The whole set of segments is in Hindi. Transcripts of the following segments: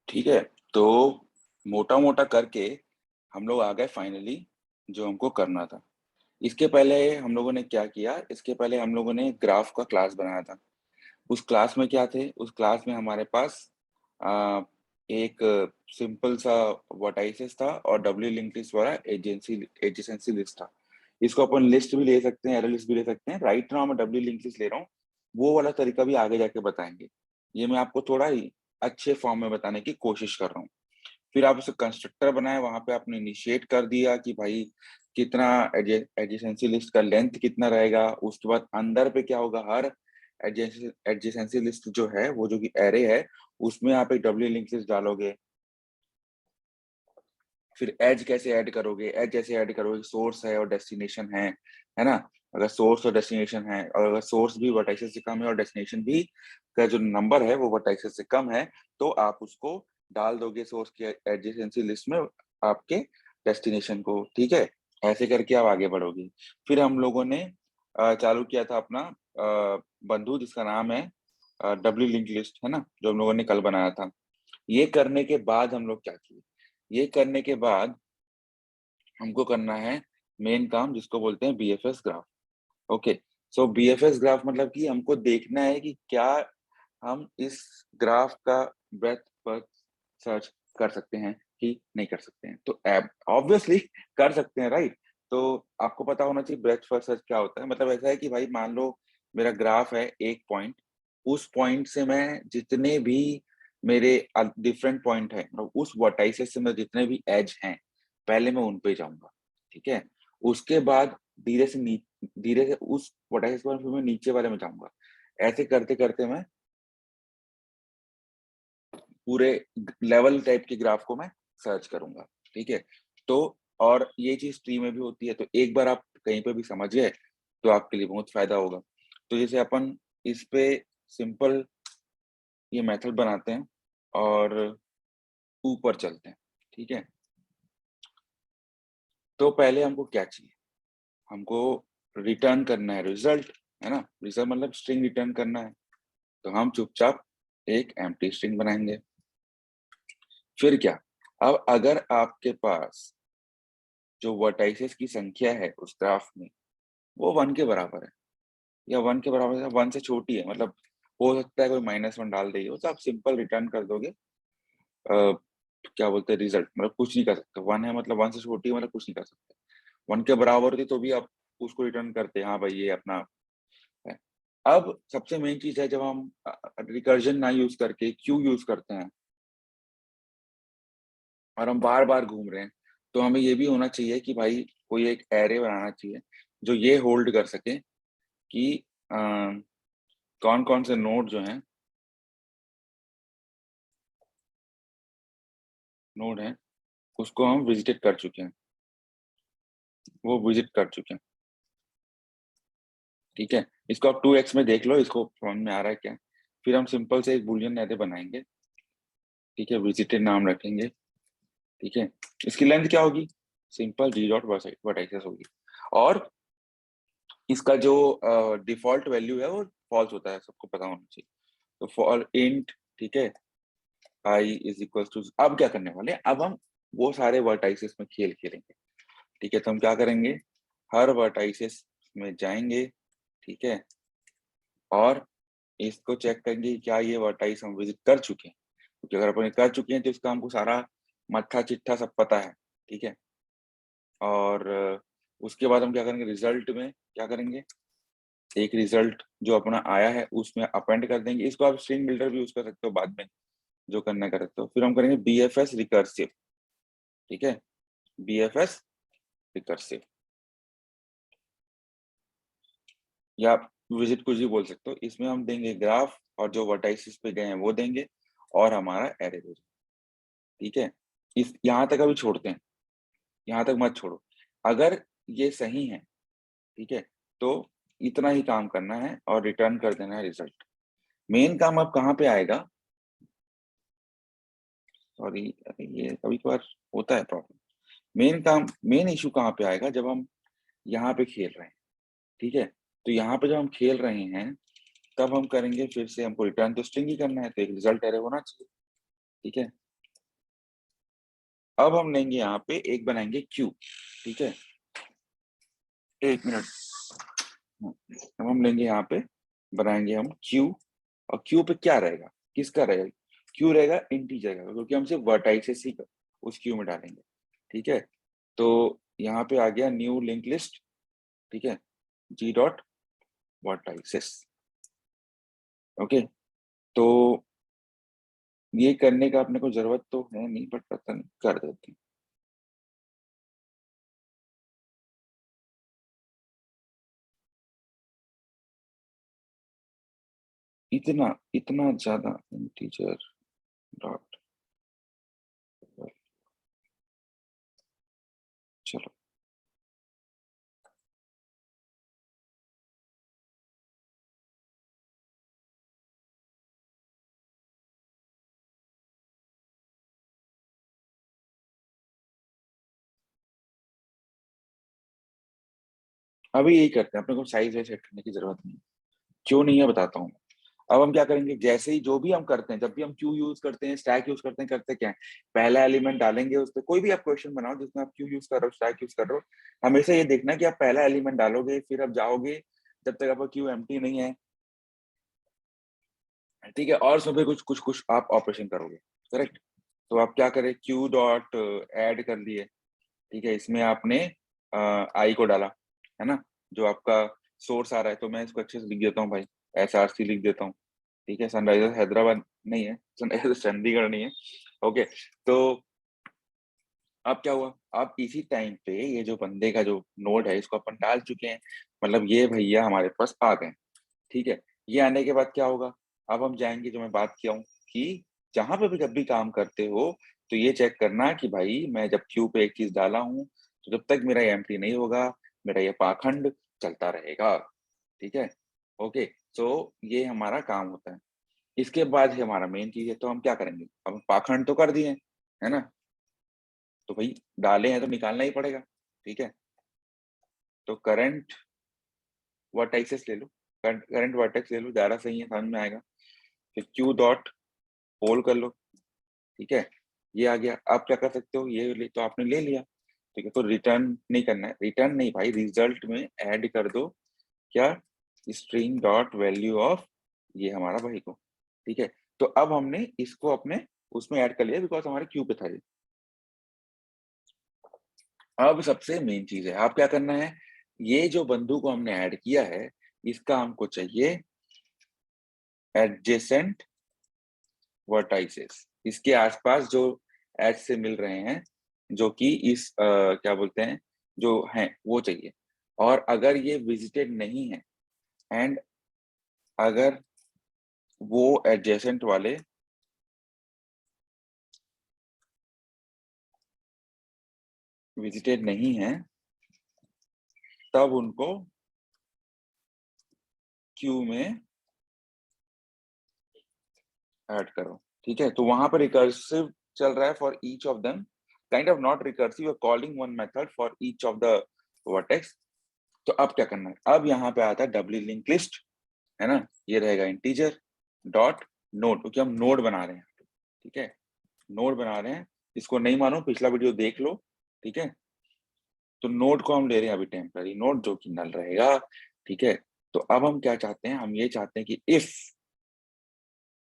ठीक है, तो मोटा मोटा करके हम लोग आ गए फाइनली जो हमको करना था। इसके पहले हम लोगों ने क्या किया, इसके पहले हम लोगों ने ग्राफ का क्लास बनाया था। उस क्लास में क्या थे, उस क्लास में हमारे पास आ, एक सिंपल सा वर्टाइसिस था और डब्ल्यू लिंक लिस्ट वाला एडजेसेंसी लिस्ट था। इसको अपन लिस्ट भी ले सकते हैं, एरे लिस्ट भी ले सकते हैं। राइट नाउ मैं डब्ल्यू लिंक लिस्ट ले रहा हूँ, वो वाला तरीका भी आगे जाके बताएंगे। ये मैं आपको थोड़ा ही अच्छे फॉर्म में बताने की कोशिश कर रहा हूँ। फिर आप उसे कंस्ट्रक्टर बनाए, वहां पे आपने इनिशिएट कर दिया कि भाई कितना एडजेसेंसी लिस्ट का लेंथ कितना रहेगा। उसके बाद अंदर पे क्या होगा, हर एडजेसेंसी लिस्ट जो है वो जो कि एरे है उसमें आप एक डब्ल्यू लिंक लिस्ट डालोगे। फिर एज कैसे ऐड करोगे, एज कैसे ऐड करोगे, सोर्स है और डेस्टिनेशन है ना। अगर सोर्स और डेस्टिनेशन है, और अगर सोर्स भी वर्टाइसेस से कम है और डेस्टिनेशन भी का जो नंबर है वो वर्टाइसेस से कम है, तो आप उसको डाल दोगे सोर्स के एडजेसेंसी लिस्ट में आपके डेस्टिनेशन को। ठीक है, ऐसे करके आप आगे बढ़ोगे। फिर हम लोगों ने चालू किया था अपना बंधु जिसका नाम है डब्ल्यू लिंक लिस्ट, है ना, जो हम लोगों ने कल बनाया था। ये करने के बाद हम लोग क्या किए, ये करने के बाद हमको करना है मेन काम जिसको बोलते हैं बीएफएस ग्राफ। ओके, सो बीएफएस ग्राफ मतलब कि हमको देखना है कि क्या हम इस ग्राफ का ब्रेथ पर सर्च कर सकते हैं कि नहीं कर सकते हैं। तो ऑब्वियसली कर सकते हैं, राइट। तो आपको पता होना चाहिए ब्रेथ फर्स्ट सर्च क्या होता है। मतलब ऐसा है कि भाई मान लो मेरा ग्राफ है एक पॉइंट, उस पॉइंट से मैं जितने भी मेरे डिफरेंट पॉइंट है, मतलब उस वर्टाइसेस से मैं जितने भी एज हैं पहले मैं उन पे जाऊंगा। ठीक है, उसके बाद धीरे से उस वर्टाइसेस पर फिर मैं नीचे वाले में जाऊंगा। ऐसे करते करते मैं पूरे लेवल टाइप के ग्राफ को मैं सर्च करूंगा। ठीक है, तो और ये चीज ट्री में भी होती है, तो एक बार आप कहीं पे भी समझ गए तो आपके लिए बहुत फायदा होगा। तो जैसे अपन इस पे सिंपल ये मेथड बनाते हैं और ऊपर चलते हैं। ठीक है, तो पहले हमको क्या चाहिए, हमको रिटर्न करना है रिजल्ट, है ना। रिजल्ट मतलब स्ट्रिंग रिटर्न करना है, तो हम चुपचाप एक एम्प्टी स्ट्रिंग बनाएंगे। फिर क्या, अब अगर आपके पास जो वर्टाइसेस की संख्या है उस ग्राफ में वो 1 के बराबर है, या 1 के बराबर है, 1 से छोटी है, मतलब हो सकता है कोई -1 डाल देगी, तो आप सिंपल रिटर्न कर दोगे क्या बोलते हैं रिजल्ट, मतलब कुछ नहीं कर सकते। 1 है मतलब 1 से छोटी है, मतलब कुछ नहीं कर सकते। 1 के बराबर होती तो भी आप उसको रिटर्न करते, हाँ भाई ये अपना है। अब सबसे मेन चीज है, जब हम रिकर्जन ना यूज करके क्यू यूज करते हैं और हम बार बार घूम रहे हैं, तो हमें ये भी होना चाहिए कि भाई कोई एक एरे बनाना चाहिए जो ये होल्ड कर सके कि कौन कौन से नोड हैं उसको हम विजिट कर चुके हैं, वो विजिट कर चुके हैं। ठीक है, इसको आप 2x में देख लो, इसको समझ में आ रहा है क्या। फिर हम सिंपल से एक बुलियन एरे बनाएंगे। ठीक है, विजिटेड नाम रखेंगे। ठीक है, इसकी लेंथ क्या होगी, सिंपल जी डॉट वर्टाइसेस होगी। और इसका जो डिफॉल्ट वैल्यू है वो फॉल्स होता है, सबको पता होना चाहिए। तो फॉर इंट, ठीक है, आई इज इक्वल टू, अब क्या करने वाले हैं, अब हम वो सारे वर्टाइसेस में खेल खेलेंगे। ठीक है, तो हम क्या करेंगे, हर वर्टाइसेस में जाएंगे। ठीक है, और इसको चेक करेंगे कि क्या ये वर्टाइस हम विजिट कर चुके हैं, क्योंकि अगर अपन कर चुके हैं तो इसका हमको सारा मत्था चिट्ठा सब पता है। ठीक है, और उसके बाद हम क्या करेंगे, रिजल्ट में क्या करेंगे, एक रिजल्ट जो अपना आया है उसमें अपेंड कर देंगे। इसको आप स्ट्रिंग बिल्डर भी यूज कर सकते हो बाद में, जो करना कर सकते हो। फिर हम करेंगे बीएफएस रिकर्सिव। ठीक है, बीएफएस रिकर्सिव, या आप विजिट कुछ भी बोल सकते हो। इसमें हम देंगे ग्राफ और जो वर्टाइसिस पे गए हैं वो देंगे और हमारा एरे देंगे। ठीक है, इस यहाँ तक अभी छोड़ते हैं, यहाँ तक मत छोड़ो। अगर ये सही है, ठीक है, तो इतना ही काम करना है और रिटर्न कर देना है रिजल्ट। मेन काम अब कहाँ पे आएगा, सॉरी ये कभी कभार होता है प्रॉब्लम। मेन काम, मेन इशू कहाँ पे आएगा, जब हम यहाँ पे खेल रहे हैं। ठीक है, तो यहाँ पे जब हम खेल रहे हैं तब हम करेंगे, फिर से हमको रिटर्न तो स्ट्रिंग ही करना है, तो एक रिजल्ट एरे होना चाहिए। ठीक है, अब हम लेंगे यहाँ पे एक बनाएंगे क्यू, ठीक है, एक मिनट। अब हम लेंगे यहाँ पे, बनाएंगे हम क्यू, और क्यू पे क्या रहेगा, किसका रहेगा, क्यू रहेगा इंटीजर का, क्योंकि हम सिर्फ वर्टाइसेस ही उस क्यू में डालेंगे, ठीक है। तो यहाँ पे आ गया न्यू लिंक लिस्ट, ठीक है, जी डॉट वर्टाइसेस, ओके। तो ये करने का अपने को जरूरत तो है नहीं, बट पता नहीं कर देते हैं। इतना इतना ज्यादा इंटीजर डॉट, चलो अभी यही करते हैं, अपने को साइज वाइज सेट करने की जरूरत नहीं है। क्यों नहीं है बताता हूँ। अब हम क्या करेंगे, जैसे ही जो भी हम करते हैं, जब भी हम क्यू यूज करते हैं, स्टैक यूज करते हैं, करते क्या है, पहला एलिमेंट डालेंगे उस पर, कोई भी आप क्वेश्चन बनाओ जिसमें आप क्यू यूज कर रहे हो, स्टैक यूज कर रहे हो, हमेशा ये देखना कि आप पहला एलिमेंट डालोगे, फिर आप जाओगे जब तक आपका क्यू एम्प्टी नहीं है, ठीक है, और उसमें भी कुछ कुछ कुछ आप ऑपरेशन करोगे, करेक्ट। तो आप क्या करें, क्यू डॉट ऐड कर लिए, ठीक है, इसमें आपने आई को डाला, है ना, जो आपका सोर्स आ रहा है, तो मैं इसको अच्छे से लिख देता हूँ भाई, SRC लिख देता हूँ, ठीक है, सनराइजर्स हैदराबाद नहीं है, सनराइजर्स चंडीगढ़ नहीं है, ओके। तो अब क्या हुआ, अब इसी टाइम पे ये जो बंदे का जो नोड है, इसको अपन डाल चुके हैं, मतलब ये भैया हमारे पास आ गए, ठीक है। ये आने के बाद क्या होगा, अब हम जाएंगे, जो मैं बात किया हूँ कि जहां पे भी जब भी काम करते हो, तो ये चेक करना कि भाई मैं जब क्यू पे एक चीज डाला हूँ, तो जब तक मेरा एम्प्टी नहीं होगा, मेरा ये पाखंड चलता रहेगा, ठीक है, ओके। तो ये हमारा काम होता है। इसके बाद ही हमारा मेन चीज है, तो हम क्या करेंगे, अब पाखंड तो कर दिए, है ना, तो भाई डाले हैं तो निकालना ही पड़ेगा, ठीक है। तो करंट वर्टेक्सेस ले लो, करंट वर्टेक्स ले लो, ज्यादा सही है, समझ में आएगा। फिर क्यू डॉट होल कर लो, ठीक है, ये आ गया। आप क्या कर सकते हो, ये ले तो आपने ले लिया, ठीक है, तो रिटर्न नहीं करना है, रिटर्न नहीं भाई, रिजल्ट में ऐड कर दो क्या, स्ट्रिंग डॉट वैल्यू ऑफ ये हमारा भाई को, ठीक है। तो अब हमने इसको अपने उसमें ऐड कर लिया, बिकॉज हमारे क्यू पे था ये। अब सबसे मेन चीज है, आप क्या करना है, ये जो बंधु को हमने ऐड किया है, इसका हमको चाहिए एडजेसेंट वर्टाइसेस, इसके आसपास जो एज से मिल रहे हैं, जो कि इस क्या बोलते हैं, जो हैं वो चाहिए। और अगर ये विजिटेड नहीं है, एंड अगर वो एडजेसेंट वाले विजिटेड नहीं है, तब उनको क्यू में ऐड करो, ठीक है। तो वहां पर रिकर्सिव चल रहा है for each of them, kind of not recursive, you are calling one method for each of the vertex. तो अब क्या करना है, अब यहाँ पे आता है डब्ल्यू लिंक लिस्ट, है ना, ये रहेगा इंटीजर डॉट नोड, क्योंकि हम नोड बना रहे हैं, ठीक है, नोड बना रहे हैं, इसको नहीं मानो पिछला वीडियो देख लो, ठीक है। तो नोड को हम ले रहे हैं अभी टेम्पररी नोड, जो कि नल रहेगा, ठीक है। तो अब हम क्या चाहते हैं, हम ये चाहते हैं कि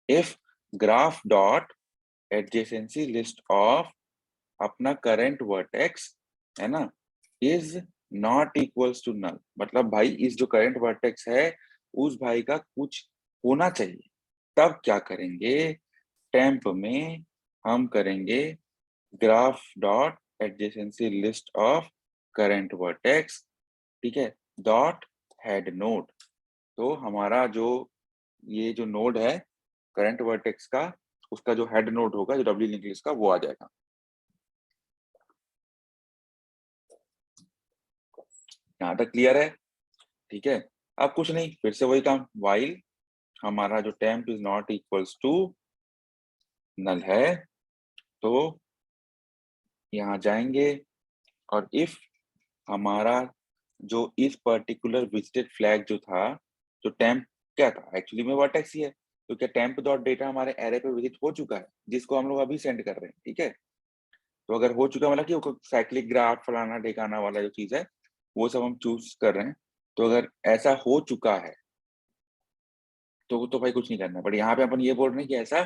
if graph dot adjacency list of अपना करंट वर्टेक्स, है ना, is not equals to null, मतलब भाई इस जो करंट वर्टेक्स है, उस भाई का कुछ होना चाहिए। तब क्या करेंगे, टेम्प में हम करेंगे graph dot adjacency list of current vertex, ठीक है, डॉट हेड नोड। तो हमारा जो ये जो नोड है करंट वर्टेक्स का, उसका जो हेड नोड होगा, जो डब्ल्यू लिंक लिस्ट का, वो आ जाएगा। यहाँ तक क्लियर है, ठीक है। अब कुछ नहीं, फिर से वही काम, वाइल हमारा जो temp is not equals to null है, तो यहाँ जाएंगे, और इफ हमारा जो इस पर्टिकुलर विजिटेड फ्लैग जो था, जो टेम्प क्या था, एक्चुअली में वर्टेक्स ही है, तो क्या टेम्प डॉट डेटा हमारे एरे पे विजिट हो चुका है, जिसको हम लोग अभी सेंड कर रहे हैं, ठीक है। तो अगर हो चुका मतलब कि साइक्लिक ग्राफ फलाना ढिकाना वाला जो चीज है वो सब हम चूज कर रहे हैं। तो अगर ऐसा हो चुका है तो भाई कुछ नहीं करना, बट यहाँ पे अपन ये बोल रहे हैं कि ऐसा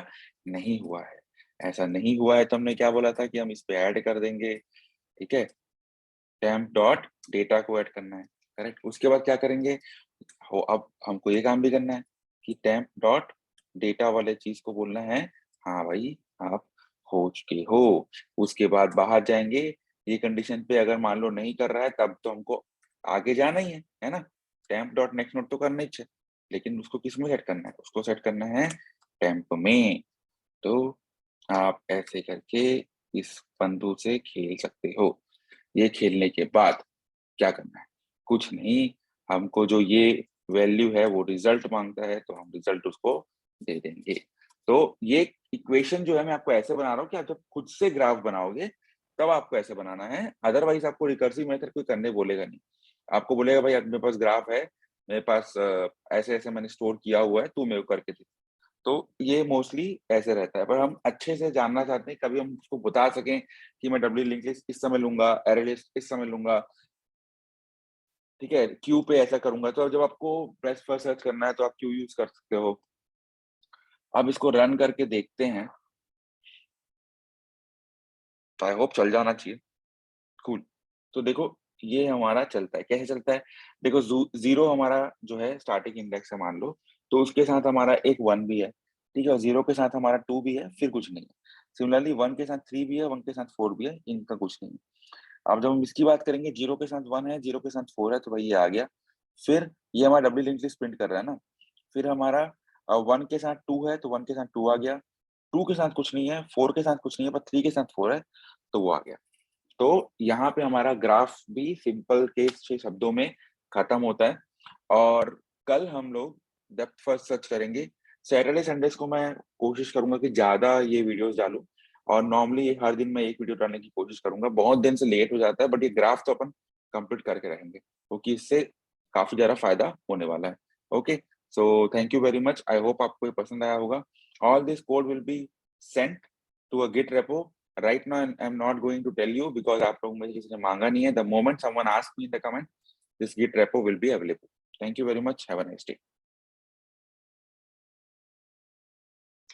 नहीं हुआ है। ऐसा नहीं हुआ है तो हमने क्या बोला था कि हम इस पे ऐड कर देंगे, ठीक है, टेम्प डॉट डेटा को ऐड करना है, करेक्ट। उसके बाद क्या करेंगे, हो अब हमको ये काम भी करना है कि टेम्प डॉट डेटा वाले चीज को बोलना है हाँ भाई आप हो चुके हो। उसके बाद बाहर जाएंगे, ये कंडीशन पे अगर मान लो नहीं कर रहा है तब तो हमको आगे जाना ही है ना, टेम्प डॉट नेक्स्ट नोड तो करना ही है, लेकिन उसको किस में सेट करना है, उसको सेट करना है टेम्प में। तो आप ऐसे करके इस बंदूक से खेल सकते हो। ये खेलने के बाद क्या करना है, कुछ नहीं, हमको जो ये वैल्यू है वो रिजल्ट मांगता है तो हम रिजल्ट उसको दे देंगे। तो ये इक्वेशन जो है मैं आपको ऐसे बना रहा हूँ कि आप जब खुद से ग्राफ बनाओगे तब आपको ऐसे बनाना है, अदरवाइज आपको रिकर्सिव मेथड कोई करने बोलेगा नहीं। आपको बोलेगा भाई अब मेरे पास ग्राफ है, मेरे पास ऐसे ऐसे मैंने स्टोर किया हुआ है, तू मेरे को करके दे। तो ये मोस्टली ऐसे रहता है, पर हम अच्छे से जानना चाहते हैं कभी हम उसको बता सकें कि मैं डब्ल्यू लिंक लिस्ट इस समय लूंगा, एरे लिस्ट इस समय लूंगा, ठीक है, क्यू पे ऐसा करूंगा। तो जब आपको प्रेस पर सर्च करना है तो आप क्यू यूज कर सकते हो। अब इसको रन करके देखते हैं, आई होप चल जाना चाहिए। कूल। तो देखो ये हमारा चलता है, कैसे चलता है, देखो जीरो हमारा जो है स्टार्टिंग इंडेक्स है मान लो, तो उसके साथ हमारा एक वन भी है, ठीक है, और जीरो के साथ हमारा टू भी है, फिर कुछ नहीं है। सिमिलरली वन के साथ थ्री भी है, वन के साथ फोर भी है, इनका कुछ नहीं है। अब जब हम इसकी बात करेंगे, जीरो के साथ वन है, जीरो के साथ फोर है, तो भाई ये आ गया। फिर ये हमारा डब्ल्यू लिंक लिस्ट प्रिंट कर रहा है ना। फिर हमारा वन के साथ टू है तो वन के साथ टू आ गया, टू के साथ कुछ नहीं है, फोर के साथ कुछ नहीं है, पर थ्री के साथ फोर है तो वो आ गया। तो यहाँ पे हमारा ग्राफ भी सिंपल के 6 शब्दों में खत्म होता है। और कल हम लोग डेप्थ फर्स्ट सर्च करेंगे। सैटरडे संडेज को मैं कोशिश करूंगा कि ज्यादा ये वीडियोस डालूं, और नॉर्मली हर दिन मैं एक वीडियो डालने की कोशिश करूंगा। बहुत दिन से लेट हो जाता है, बट ये ग्राफ तो अपन कंप्लीट करके रहेंगे क्योंकि इससे काफी ज्यादा फायदा होने वाला है। Okay, so thank you very much, I hope आपको ये पसंद आया होगा। All this code will be sent to a git repo. Right now I'm not going to tell you because आप लोग मुझे किसी ने मांगा नहीं है। The moment someone asks me in the comment, this Git repo will be available. Thank you very much. Have a nice day.